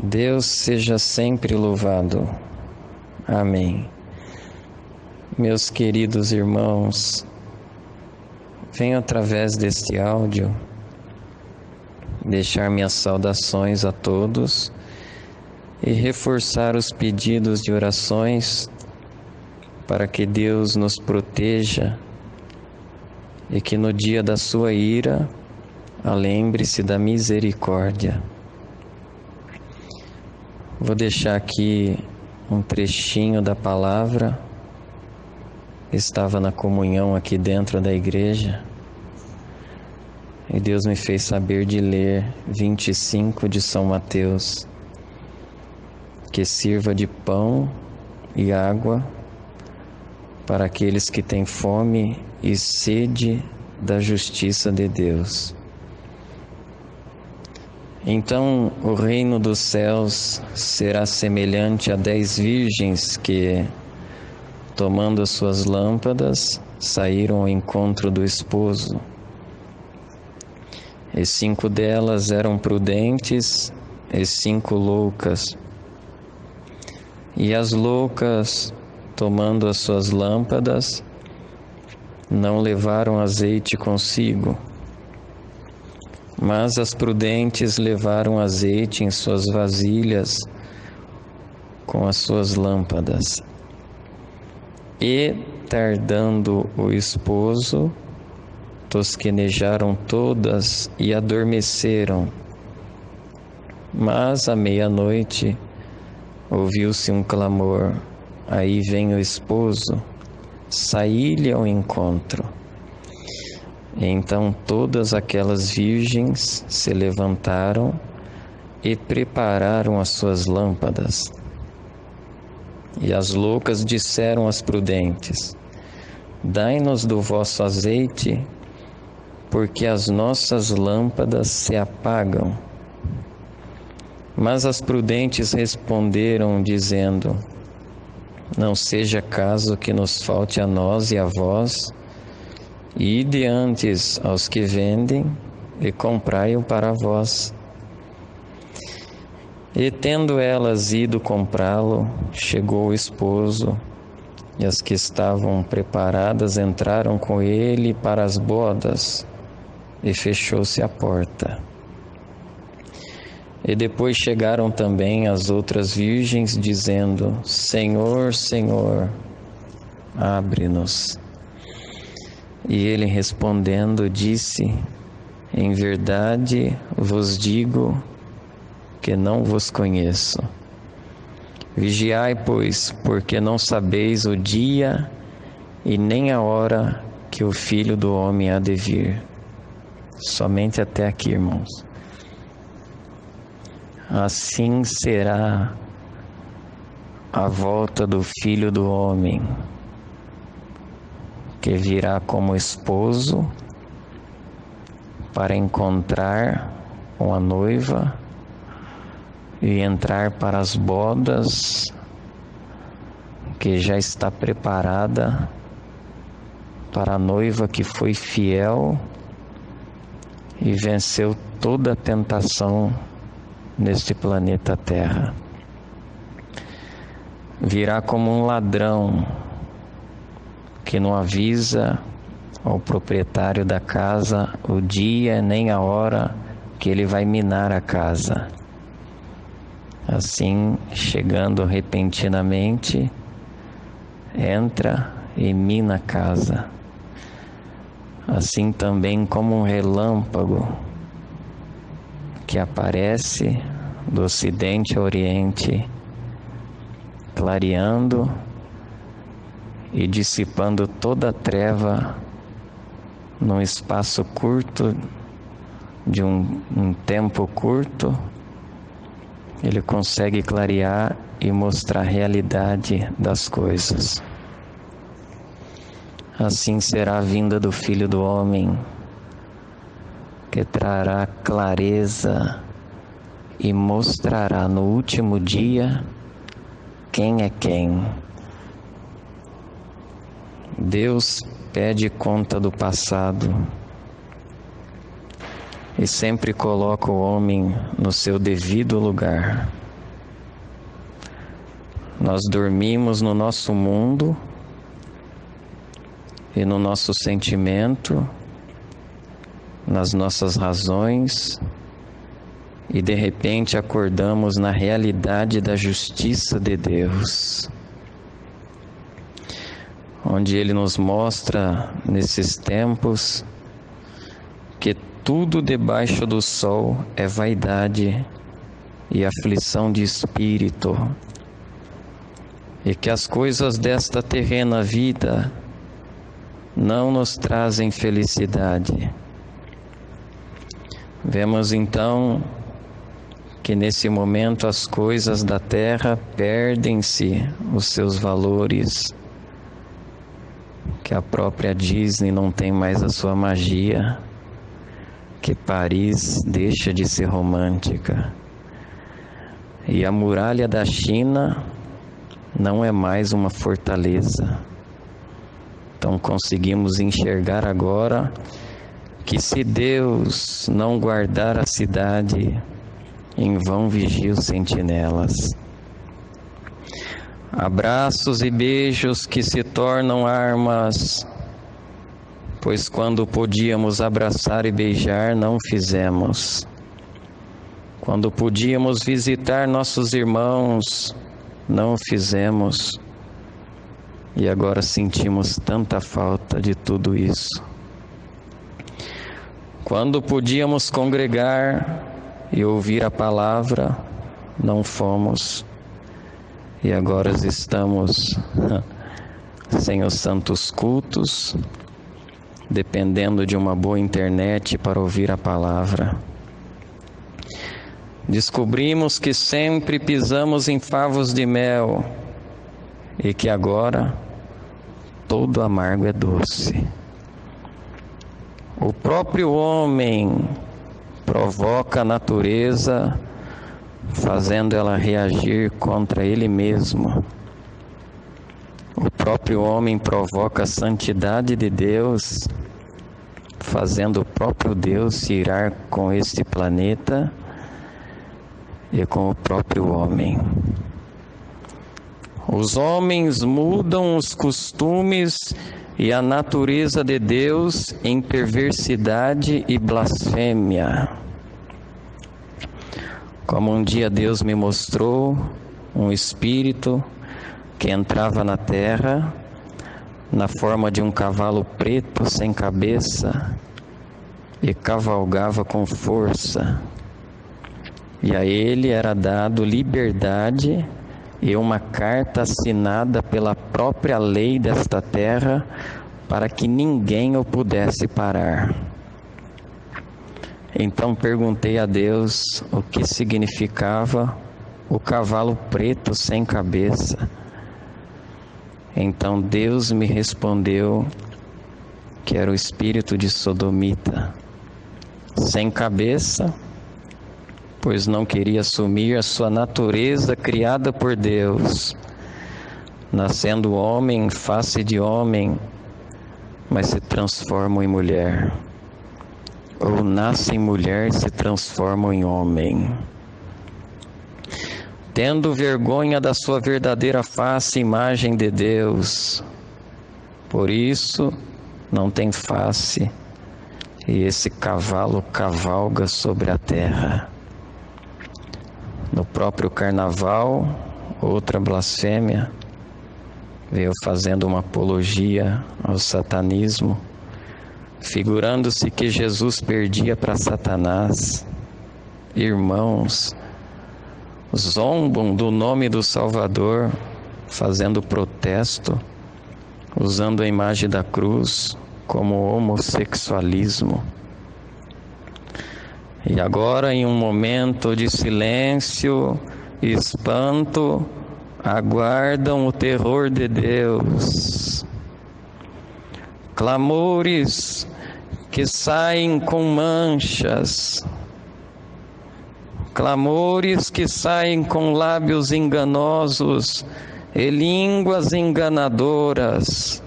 Deus seja sempre louvado. Amém. Meus queridos irmãos, venho através deste áudio deixar minhas saudações a todos e reforçar os pedidos de orações para que Deus nos proteja e que no dia da sua ira lembre-se da misericórdia. Vou deixar aqui um trechinho da palavra. Estava na comunhão aqui dentro da igreja e Deus me fez saber de ler 25 de São Mateus, que sirva de pão e água para aqueles que têm fome e sede da justiça de Deus. Então o reino dos céus será semelhante a 10 virgens que, tomando as suas lâmpadas, saíram ao encontro do esposo. E 5 delas eram prudentes e 5 loucas. E as loucas, tomando as suas lâmpadas, não levaram azeite consigo. Mas as prudentes levaram azeite em suas vasilhas com as suas lâmpadas. E, tardando o esposo, tosquenejaram todas e adormeceram. Mas à meia-noite ouviu-se um clamor: aí vem o esposo, saí-lhe ao encontro. Então todas aquelas virgens se levantaram e prepararam as suas lâmpadas. E as loucas disseram às prudentes: dai-nos do vosso azeite, porque as nossas lâmpadas se apagam. Mas as prudentes responderam, dizendo: não seja caso que nos falte a nós e a vós, ide antes aos que vendem e comprai-o para vós. E tendo elas ido comprá-lo, chegou o esposo, e as que estavam preparadas entraram com ele para as bodas, e fechou-se a porta. E depois chegaram também as outras virgens, dizendo: Senhor, Senhor, abre-nos. E ele respondendo disse: em verdade vos digo que não vos conheço. Vigiai, pois, porque não sabeis o dia e nem a hora que o Filho do Homem há de vir. Somente até aqui, irmãos. Assim será a volta do Filho do Homem, que virá como esposo para encontrar uma noiva e entrar para as bodas que já está preparada para a noiva que foi fiel e venceu toda a tentação neste planeta Terra. Virá como um ladrão que não avisa ao proprietário da casa o dia nem a hora que ele vai minar a casa. Assim, chegando repentinamente, entra e mina a casa. Assim também como um relâmpago que aparece do ocidente ao oriente, clareando e dissipando toda a treva num espaço curto, de um tempo curto, ele consegue clarear e mostrar a realidade das coisas. Assim será a vinda do Filho do Homem, que trará clareza e mostrará no último dia quem é quem. Deus pede conta do passado e sempre coloca o homem no seu devido lugar. Nós dormimos no nosso mundo e no nosso sentimento, nas nossas razões, e de repente acordamos na realidade da justiça de Deus, onde Ele nos mostra nesses tempos que tudo debaixo do sol é vaidade e aflição de espírito, e que as coisas desta terrena vida não nos trazem felicidade. Vemos então que nesse momento as coisas da terra perdem-se os seus valores, que a própria Disney não tem mais a sua magia, que Paris deixa de ser romântica, e a muralha da China não é mais uma fortaleza. Então conseguimos enxergar agora que se Deus não guardar a cidade, em vão vigiam os sentinelas. Abraços e beijos que se tornam armas, pois quando podíamos abraçar e beijar, não fizemos. Quando podíamos visitar nossos irmãos, não fizemos. E agora sentimos tanta falta de tudo isso. Quando podíamos congregar e ouvir a palavra, não fomos. E agora estamos sem os santos cultos, dependendo de uma boa internet para ouvir a palavra. Descobrimos que sempre pisamos em favos de mel e que agora todo amargo é doce. O próprio homem provoca a natureza, fazendo ela reagir contra ele mesmo. O próprio homem provoca a santidade de Deus, fazendo o próprio Deus se irar com este planeta e com o próprio homem. Os homens mudam os costumes e a natureza de Deus em perversidade e blasfêmia. Como um dia Deus me mostrou um espírito que entrava na terra na forma de um cavalo preto sem cabeça e cavalgava com força. E a ele era dado liberdade e uma carta assinada pela própria lei desta terra para que ninguém o pudesse parar. Então perguntei a Deus o que significava o cavalo preto sem cabeça. Então Deus me respondeu que era o espírito de sodomita, sem cabeça, pois não queria assumir a sua natureza criada por Deus, nascendo homem em face de homem, mas se transformam em mulher, ou nascem mulher e se transformam em homem. Tendo vergonha da sua verdadeira face, imagem de Deus, por isso não tem face, e esse cavalo cavalga sobre a terra. No próprio carnaval, outra blasfêmia, veio fazendo uma apologia ao satanismo, figurando-se que Jesus perdia para Satanás. Irmãos, zombam do nome do Salvador, fazendo protesto, usando a imagem da cruz como homossexualismo. E agora, em um momento de silêncio e espanto, aguardam o terror de Deus. Clamores que saem com manchas, clamores que saem com lábios enganosos e línguas enganadoras.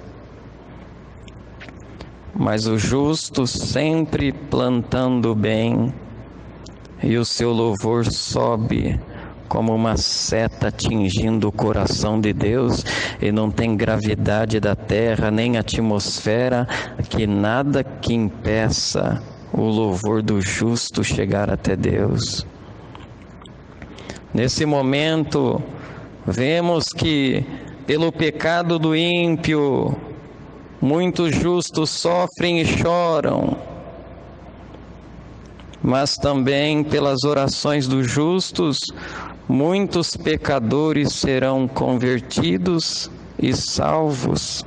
Mas o justo sempre plantando o bem, e o seu louvor sobe como uma seta atingindo o coração de Deus, e não tem gravidade da terra, nem atmosfera, que nada que impeça o louvor do justo chegar até Deus. Nesse momento, vemos que pelo pecado do ímpio, muitos justos sofrem e choram, mas também pelas orações dos justos, muitos pecadores serão convertidos e salvos.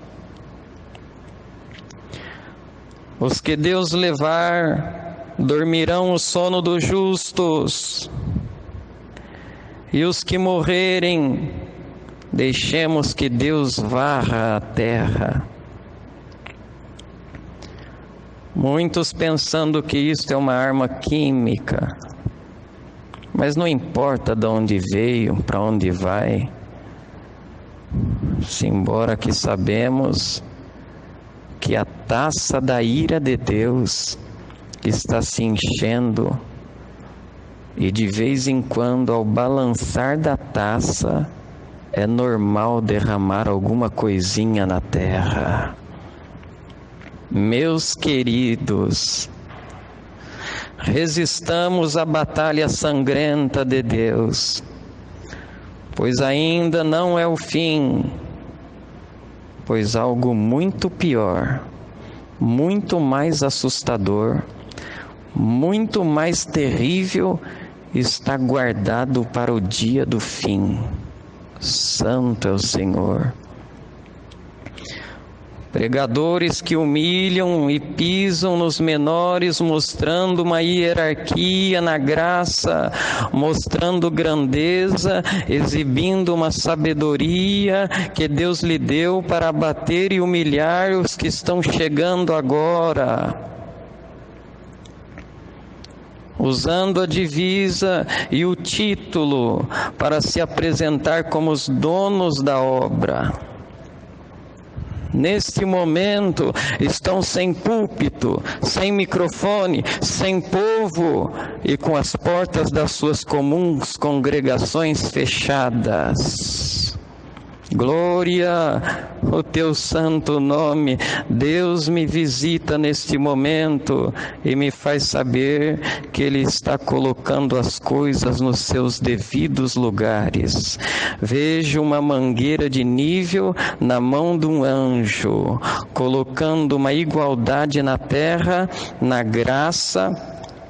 Os que Deus levar, dormirão o sono dos justos, e os que morrerem, deixemos que Deus varra a terra. Muitos pensando que isto é uma arma química, mas não importa de onde veio, para onde vai. Embora que sabemos que a taça da ira de Deus está se enchendo, e de vez em quando, ao balançar da taça, é normal derramar alguma coisinha na terra. Meus queridos, resistamos à batalha sangrenta de Deus, pois ainda não é o fim, pois algo muito pior, muito mais assustador, muito mais terrível está guardado para o dia do fim. Santo é o Senhor. Pregadores que humilham e pisam nos menores, mostrando uma hierarquia na graça, mostrando grandeza, exibindo uma sabedoria que Deus lhe deu para abater e humilhar os que estão chegando agora, usando a divisa e o título para se apresentar como os donos da obra. Neste momento estão sem púlpito, sem microfone, sem povo e com as portas das suas comuns congregações fechadas. Glória ao teu santo nome. Deus me visita neste momento e me faz saber que Ele está colocando as coisas nos seus devidos lugares. Vejo uma mangueira de nível na mão de um anjo, colocando uma igualdade na terra, na graça,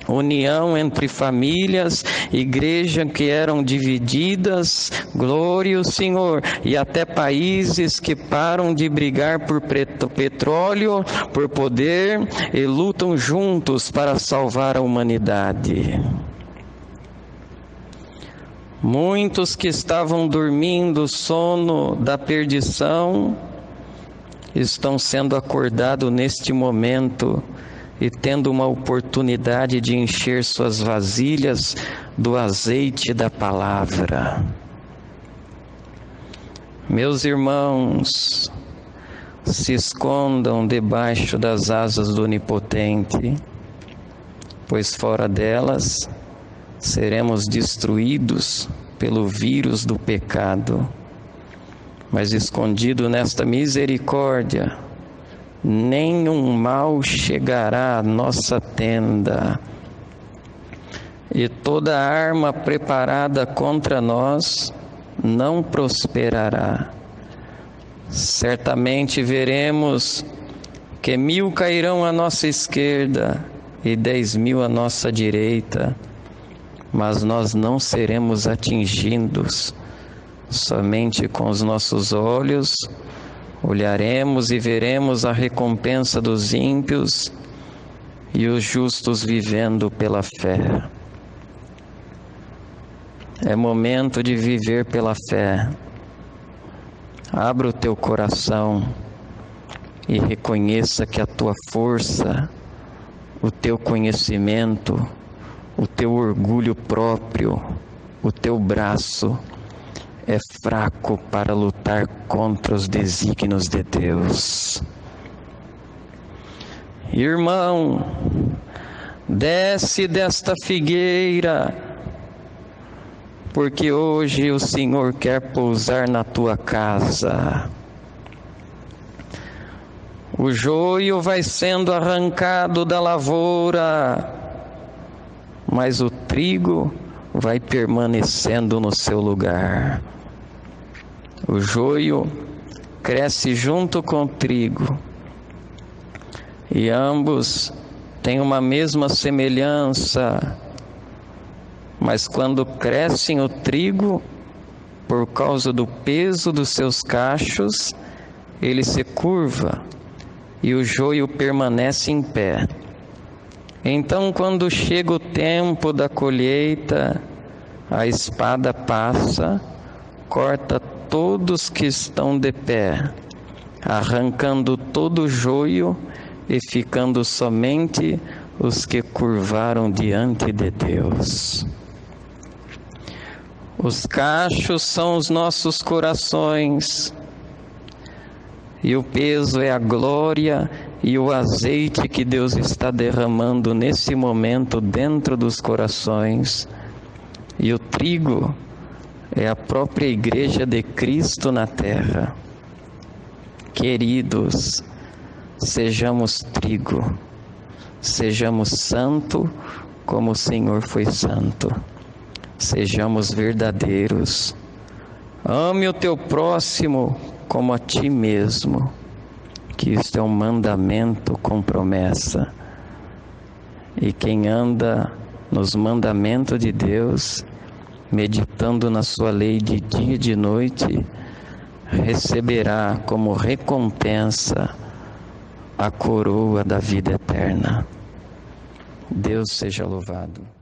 união entre famílias, igreja que eram divididas, glória ao Senhor, e até países que param de brigar por petróleo, por poder, e lutam juntos para salvar a humanidade. Muitos que estavam dormindo o sono da perdição, estão sendo acordados neste momento, e tendo uma oportunidade de encher suas vasilhas do azeite da palavra. Meus irmãos, se escondam debaixo das asas do Onipotente, pois fora delas seremos destruídos pelo vírus do pecado. Mas escondido nesta misericórdia, nenhum mal chegará à nossa tenda, e toda arma preparada contra nós não prosperará. Certamente veremos que 1000 cairão à nossa esquerda e 10.000 à nossa direita, mas nós não seremos atingidos. Somente com os nossos olhos olharemos e veremos a recompensa dos ímpios e os justos vivendo pela fé. É momento de viver pela fé. Abra o teu coração e reconheça que a tua força, o teu conhecimento, o teu orgulho próprio, o teu braço é fraco para lutar contra os desígnios de Deus. Irmão, desce desta figueira, porque hoje o Senhor quer pousar na tua casa. O joio vai sendo arrancado da lavoura, mas o trigo vai permanecendo no seu lugar. O joio cresce junto com o trigo, e ambos têm uma mesma semelhança, mas quando crescem o trigo, por causa do peso dos seus cachos, ele se curva e o joio permanece em pé. Então, quando chega o tempo da colheita, a espada passa, corta todos que estão de pé, arrancando todo o joio e ficando somente os que curvaram diante de Deus. Os cachos são os nossos corações, e o peso é a glória e o azeite que Deus está derramando nesse momento dentro dos corações. E o trigo é a própria igreja de Cristo na terra. Queridos, sejamos trigo, sejamos santo como o Senhor foi santo. Sejamos verdadeiros. Ame o teu próximo como a ti mesmo, que isto é um mandamento com promessa. E quem anda nos mandamentos de Deus, meditando na sua lei de dia e de noite, receberá como recompensa a coroa da vida eterna. Deus seja louvado.